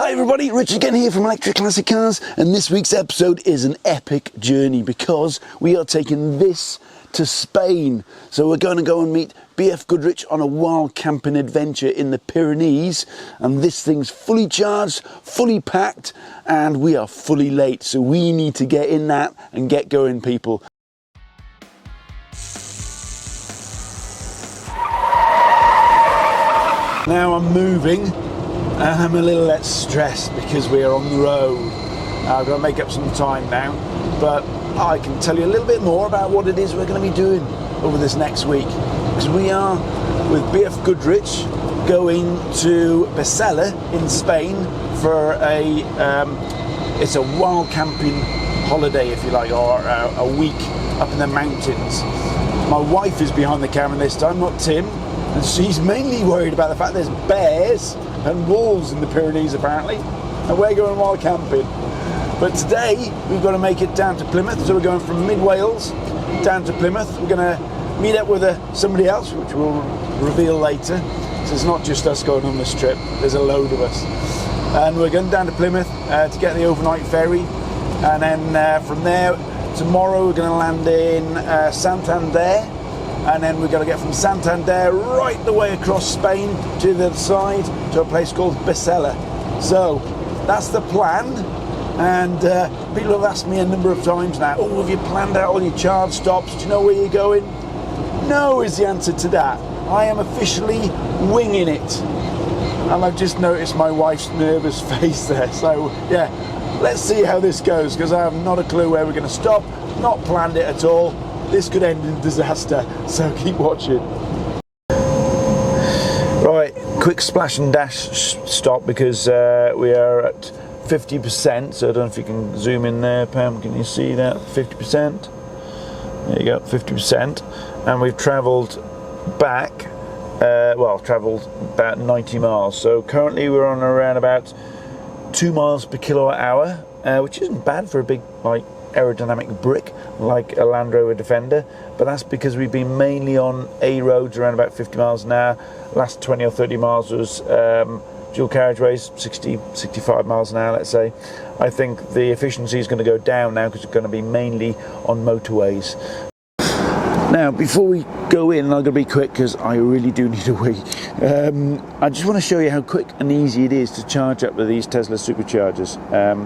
Hi everybody, Rich again here from Electric Classic Cars, and this week's episode is an epic journey because we are taking this to Spain. So we're going to go and meet BF Goodrich on a wild camping adventure in the Pyrenees, and this thing's fully charged, fully packed, and we are fully late, so we need to get in that and get going, people. Now I'm moving. I'm a little less stressed because we are on the road. I've got to make up some time now, but I can tell you a little bit more about what it is we're going to be doing over this next week, because we are with BF Goodrich going to Becela in Spain for it's a wild camping holiday, if you like, or a week up in the mountains. My wife is behind the camera this time, not Tim, and she's mainly worried about the fact there's bears and wolves in the Pyrenees apparently, and we're going wild camping. But today we've got to make it down to Plymouth, so we're going from mid-Wales down to Plymouth. We're going to meet up with somebody else, which we'll reveal later. So it's not just us going on this trip, there's a load of us. And we're going down to Plymouth to get the overnight ferry, and then from there tomorrow we're going to land in Santander. And then we've got to get from Santander right the way across Spain to the other side to a place called Becela. So that's the plan. And people have asked me a number of times now, oh, have you planned out all your charge stops? Do you know where you're going? No is the answer to that. I am officially winging it. And I've just noticed my wife's nervous face there. So yeah, let's see how this goes, because I have not a clue where we're going to stop. Not planned it at all. This could end in disaster, so keep watching. Right, quick splash and dash stop, because we are at 50%, so I don't know if you can zoom in there, Pam, can you see that? 50%. There you go, 50%. And we've travelled back, travelled about 90 miles. So currently we're on around about 2 miles per kilowatt hour, which isn't bad for a big, aerodynamic brick like a Land Rover Defender, but that's because we've been mainly on A roads around about 50 miles an hour. Last 20 or 30 miles was dual carriageways, 65 miles an hour, let's say. I think the efficiency is going to go down now because it's going to be mainly on motorways. Now, before we go in, I'm going to be quick because I really do need a wee. I just want to show you how quick and easy it is to charge up with these Tesla superchargers,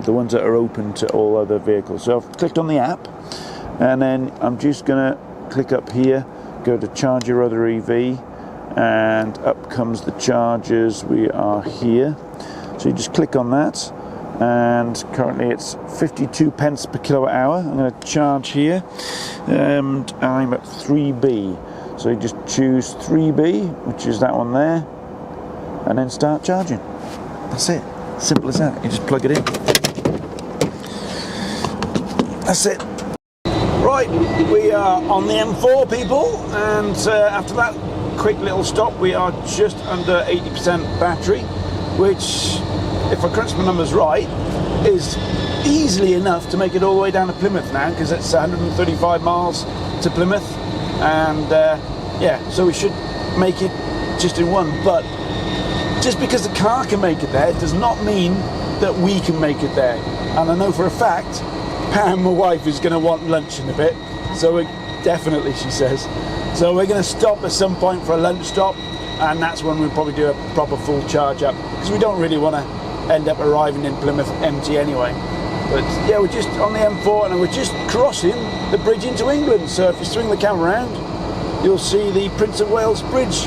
the ones that are open to all other vehicles. So I've clicked on the app, and then I'm just going to click up here, go to charge your other EV, and up comes the chargers. We are here. So you just click on that, and currently it's 52 pence per kilowatt hour. I'm going to charge here, and I'm at 3B. So you just choose 3B, which is that one there, and then start charging. That's it. Simple as that. You just plug it in. That's it. Right, we are on the M4, people, and after that quick little stop, we are just under 80% battery, which, if I crunch my numbers right, is easily enough to make it all the way down to Plymouth now, because it's 135 miles to Plymouth, and yeah, so we should make it just in one. But just because the car can make it there does not mean that we can make it there. And I know for a fact Pam, my wife, is going to want lunch in a bit, so we definitely, she says, so we're going to stop at some point for a lunch stop, and that's when we'll probably do a proper full charge up, because we don't really want to end up arriving in Plymouth empty anyway. But yeah, we're just on the M4 and we're just crossing the bridge into England. So if you swing the camera around, you'll see the Prince of Wales Bridge.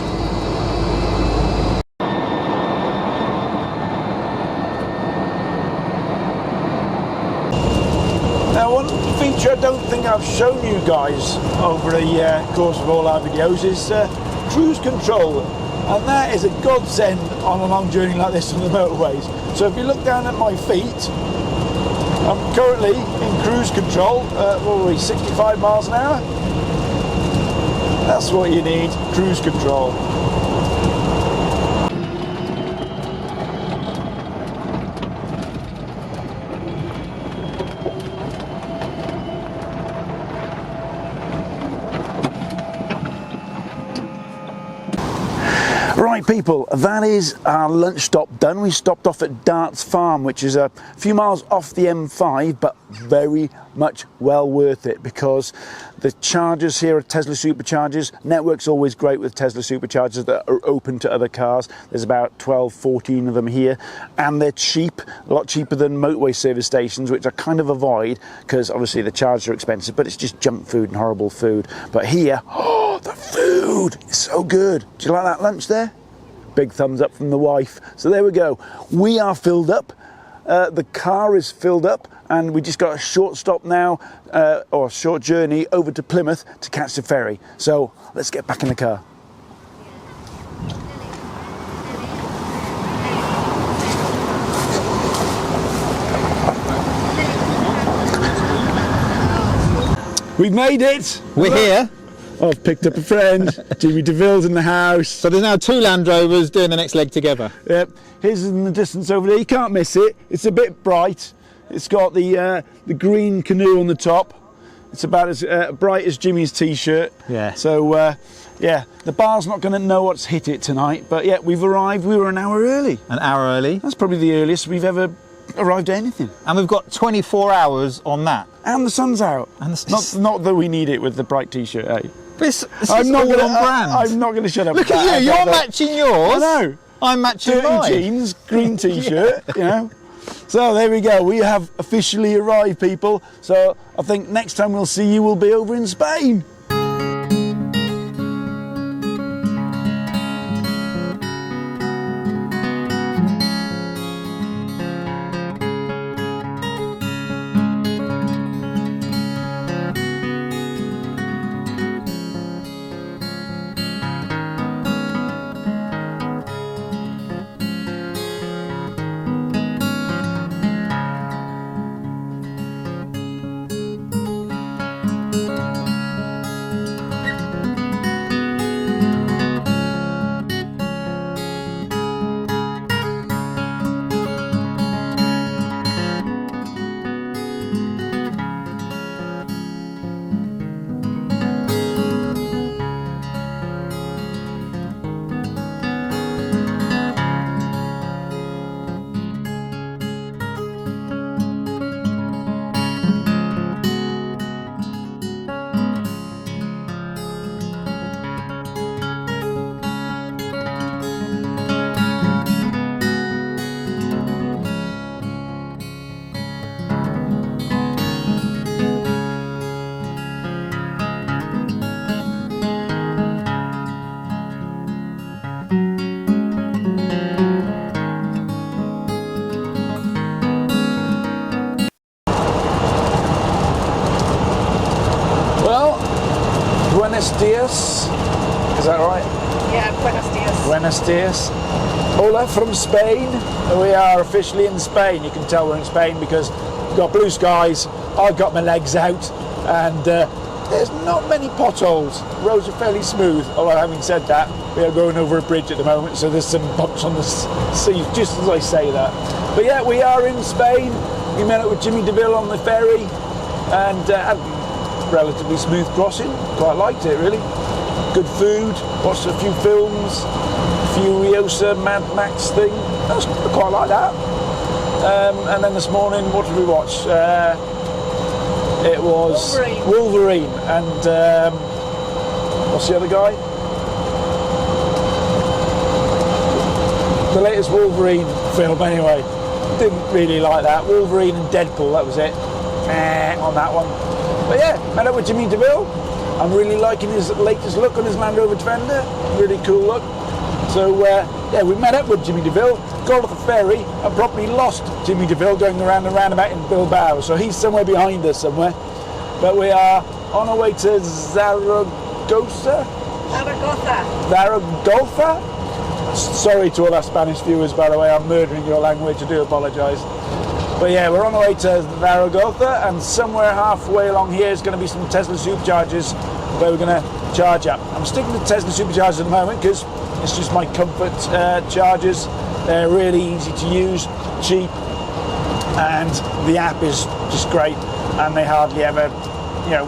Now, one feature I don't think I've shown you guys over the course of all our videos is cruise control. And that is a godsend on a long journey like this on the motorways. So if you look down at my feet, I'm currently in cruise control at, what were we, 65 miles an hour? That's what you need, cruise control. Right people, that is our lunch stop done. We stopped off at Darts Farm, which is a few miles off the M5, but very much well worth it because the chargers here are Tesla superchargers. Network's always great with Tesla superchargers that are open to other cars. There's about 12, 14 of them here, and they're cheap, a lot cheaper than motorway service stations, which I kind of avoid because obviously the chargers are expensive, but it's just junk food and horrible food. But here, oh, the food is so good. Do you like that lunch there? Big thumbs up from the wife. So there we go. We are filled up. The car is filled up, and we just got a short stop now, or a short journey over to Plymouth to catch the ferry. So let's get back in the car. We've made it. We're here. I've picked up a friend. Jimmy DeVille's in the house. So there's now 2 Land Rovers doing the next leg together. Yep. His is in the distance over there. You can't miss it. It's a bit bright. It's got the green canoe on the top. It's about as bright as Jimmy's t-shirt. Yeah. So yeah, the bar's not going to know what's hit it tonight. But yeah, we've arrived. We were an hour early. An hour early. That's probably the earliest we've ever arrived at anything. And we've got 24 hours on that. And the sun's out. And not that we need it with the bright t-shirt, eh? This I'm not all gonna, on brand. I'm not going to shut up. Look at you, you're matching yours. I know. I'm matching Dirty mine. jeans, green t-shirt, you know. So there we go. We have officially arrived, people. So I think next time we'll see you will be over in Spain. Buenos dias, is that right? Yeah, buenos dias. Buenos dias. Hola from Spain. We are officially in Spain. You can tell we're in Spain because we've got blue skies, I've got my legs out, and there's not many potholes. Roads are fairly smooth, although having said that, we are going over a bridge at the moment, so there's some bumps on the sea just as I say that. But yeah, we are in Spain. We met up with Jimmy DeVille on the ferry, and had a relatively smooth crossing. Quite liked it, really. Good food, watched a few films, Furiosa, Mad Max thing. I quite like that. And then this morning, what did we watch? It was Wolverine and what's the other guy? The latest Wolverine film, anyway. Didn't really like that. Wolverine and Deadpool, that was it. On that one. But yeah, met up with Jimmy DeVille. I'm really liking his latest look on his Land Rover Defender. Really cool look. So yeah, we met up with Jimmy DeVille, got off the ferry, and probably lost Jimmy DeVille going around the roundabout in Bilbao. So he's somewhere behind us somewhere. But we are on our way to Zaragoza. Sorry to all our Spanish viewers, by the way, I'm murdering your language, I do apologise. But yeah, we're on the way to Zaragoza, and somewhere halfway along here is going to be some Tesla superchargers where we're going to charge up. I'm sticking to Tesla superchargers at the moment because it's just my comfort chargers. They're really easy to use, cheap, and the app is just great, and they hardly ever, you know,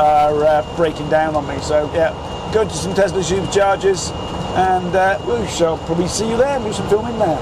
are breaking down on me. So yeah, go to some Tesla superchargers, and we shall probably see you there and do some filming there.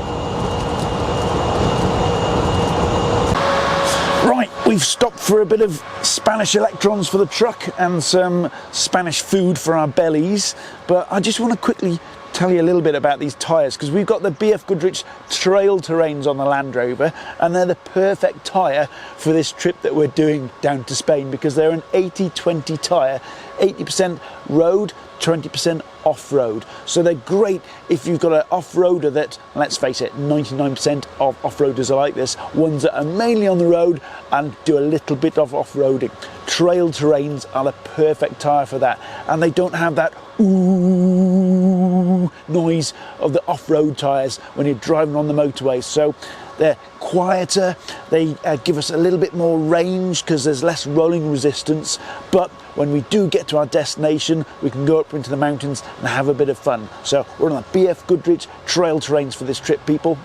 Right, we've stopped for a bit of Spanish electrons for the truck and some Spanish food for our bellies, but I just want to quickly tell you a little bit about these tyres, because we've got the BF Goodrich Trail Terrains on the Land Rover, and they're the perfect tyre for this trip that we're doing down to Spain, because they're an 80-20 tyre, 80% road, 20% off-road. So they're great if you've got an off-roader that, let's face it, 99% of off-roaders are like this, ones that are mainly on the road and do a little bit of off-roading. Trail Terrains are the perfect tyre for that, and they don't have that ooh noise of the off-road tyres when you're driving on the motorway. So they're quieter, they give us a little bit more range because there's less rolling resistance, but when we do get to our destination we can go up into the mountains and have a bit of fun. So we're on the BF Goodrich Trail Terrains for this trip, people.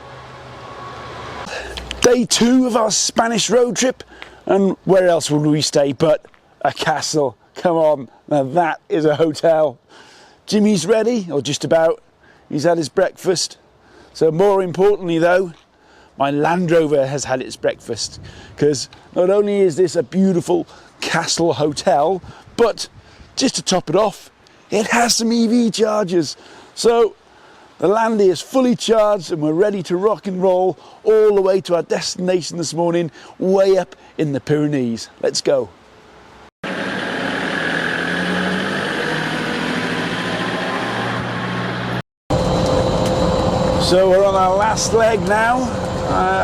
Day 2 of our Spanish road trip, and where else would we stay but a castle? Come on, now that is a hotel. Jimmy's ready, or just about. He's had his breakfast. So more importantly though, my Land Rover has had its breakfast, because not only is this a beautiful castle hotel, but just to top it off, it has some EV chargers. So the Landy is fully charged and we're ready to rock and roll all the way to our destination this morning, way up in the Pyrenees. Let's go. So we're on our last leg now,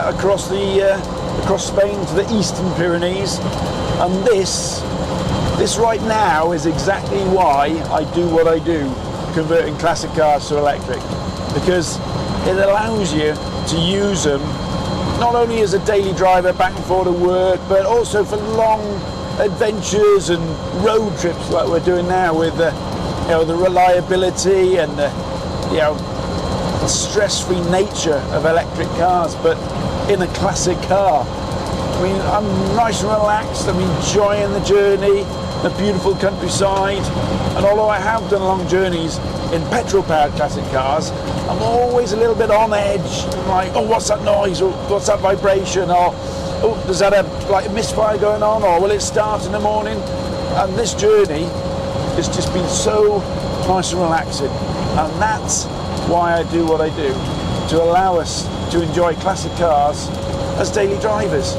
across Spain to the Eastern Pyrenees, and this right now is exactly why I do what I do, converting classic cars to electric, because it allows you to use them not only as a daily driver back and forth to work, but also for long adventures and road trips like we're doing now, with the reliability and the stress-free nature of electric cars, but in a classic car. I mean, I'm nice and relaxed, I'm enjoying the journey, the beautiful countryside, and although I have done long journeys in petrol-powered classic cars, I'm always a little bit on edge. I'm like, oh, what's that noise, or what's that vibration, or oh, does that have like a misfire going on, or will it start in the morning? And this journey has just been so nice and relaxing, and that's why I do what I do, to allow us to enjoy classic cars as daily drivers.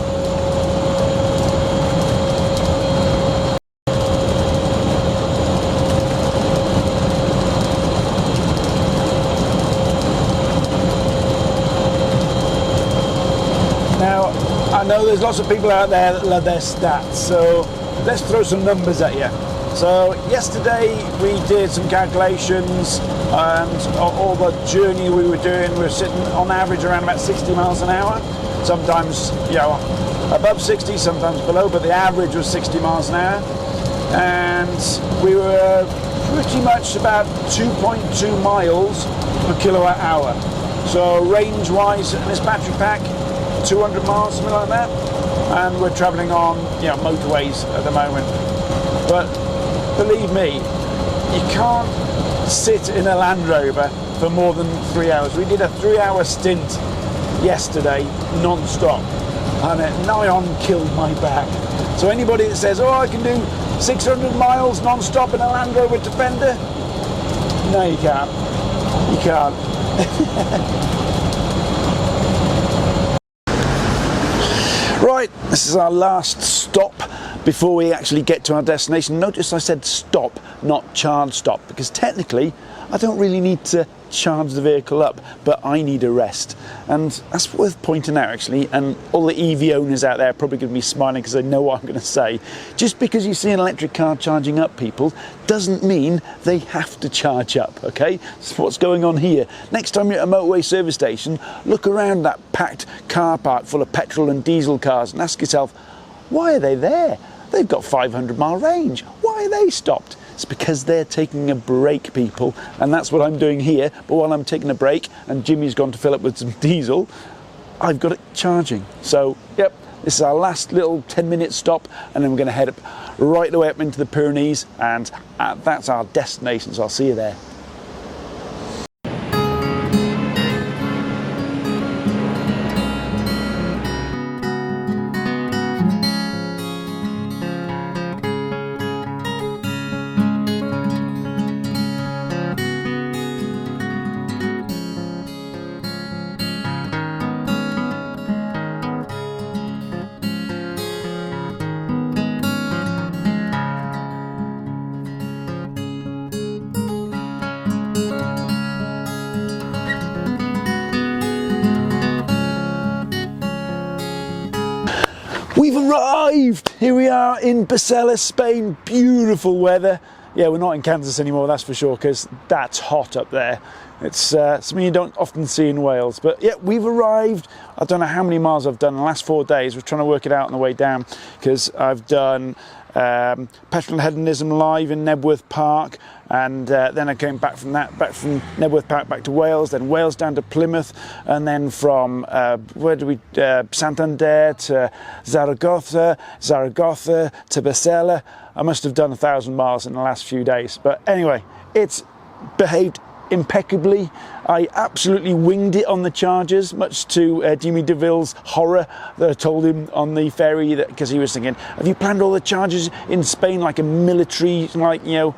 Now, I know there's lots of people out there that love their stats, so let's throw some numbers at you. So yesterday we did some calculations, and all the journey we were doing, we were sitting on average around about 60 miles an hour. Sometimes, above 60, sometimes below, but the average was 60 miles an hour. And we were pretty much about 2.2 miles per kilowatt hour. So range-wise in this battery pack, 200 miles, something like that. And we're travelling on, motorways at the moment. But believe me, you can't sit in a Land Rover for more than 3 hours. We did a 3-hour stint yesterday, non-stop, and it nigh on killed my back. So anybody that says, oh, I can do 600 miles non-stop in a Land Rover Defender, no, you can't. You can't. Right, this is our last stop before we actually get to our destination. Notice I said stop, not charge stop, because technically I don't really need to charge the vehicle up, but I need a rest. And that's worth pointing out, actually, and all the EV owners out there are probably going to be smiling because they know what I'm going to say. Just because you see an electric car charging up, people, doesn't mean they have to charge up, okay? That's what's going on here. Next time you're at a motorway service station, look around that packed car park full of petrol and diesel cars and ask yourself, why are they there? They've got 500-mile range. Why are they stopped? It's because they're taking a break, people, and that's what I'm doing here. But while I'm taking a break and Jimmy's gone to fill up with some diesel, I've got it charging. So, yep, this is our last little 10-minute stop, and then we're going to head up right the way up into the Pyrenees, and that's our destination, so I'll see you there. We've arrived! Here we are in Barcelona, Spain. Beautiful weather. Yeah, we're not in Kansas anymore, that's for sure, because that's hot up there. It's something you don't often see in Wales. But yeah, we've arrived. I don't know how many miles I've done in the last 4 days. We're trying to work it out on the way down, because I've done petrol and hedonism live in Nebworth Park, and then I came back from Nebworth Park back to Wales, then Wales down to Plymouth, and then from Santander to Zaragoza to Barcelona. I must have done 1,000 miles in the last few days, but anyway, it's behaved impeccably. I absolutely winged it on the charges, much to Jimmy DeVille's horror that I told him on the ferry, because he was thinking, have you planned all the charges in Spain like a military,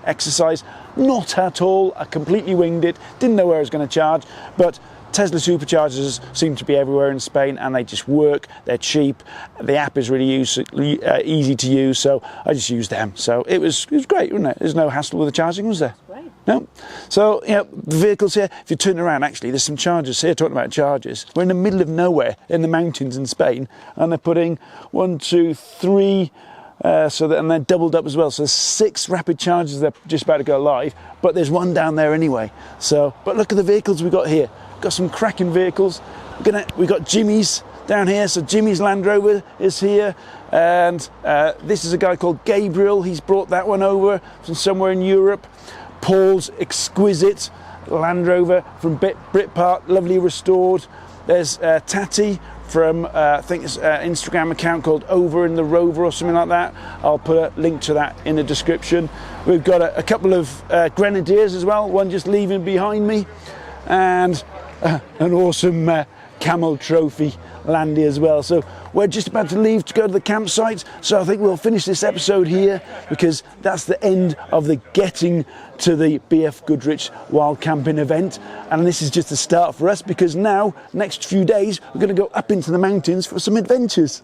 exercise? Not at all. I completely winged it, didn't know where I was going to charge, but Tesla superchargers seem to be everywhere in Spain, and they just work. They're cheap. The app is really easy to use, so I just used them. So it was great, wasn't it? There's no hassle with the charging, was there? Right. No. So the vehicles here. If you turn around, actually, there's some chargers here. Talking about chargers, we're in the middle of nowhere in the mountains in Spain, and they're putting 1, 2, 3. And they're doubled up as well. So there's 6 rapid chargers that are just about to go live, but there's one down there anyway. So, but look at the vehicles we got here. Got some cracking vehicles. We got Jimmy's down here. So Jimmy's Land Rover is here, and this is a guy called Gabriel. He's brought that one over from somewhere in Europe. Paul's exquisite Land Rover from Britpart, lovely restored. There's Tati from I think it's an Instagram account called Over in the Rover or something like that. I'll put a link to that in the description. We've got a couple of Grenadiers as well, one just leaving behind me, and an awesome camel trophy Landy as well. So we're just about to leave to go to the campsite, so I think we'll finish this episode here, because that's the end of the getting to the BF Goodrich Wild Camping event, and this is just the start for us, because now next few days we're going to go up into the mountains for some adventures.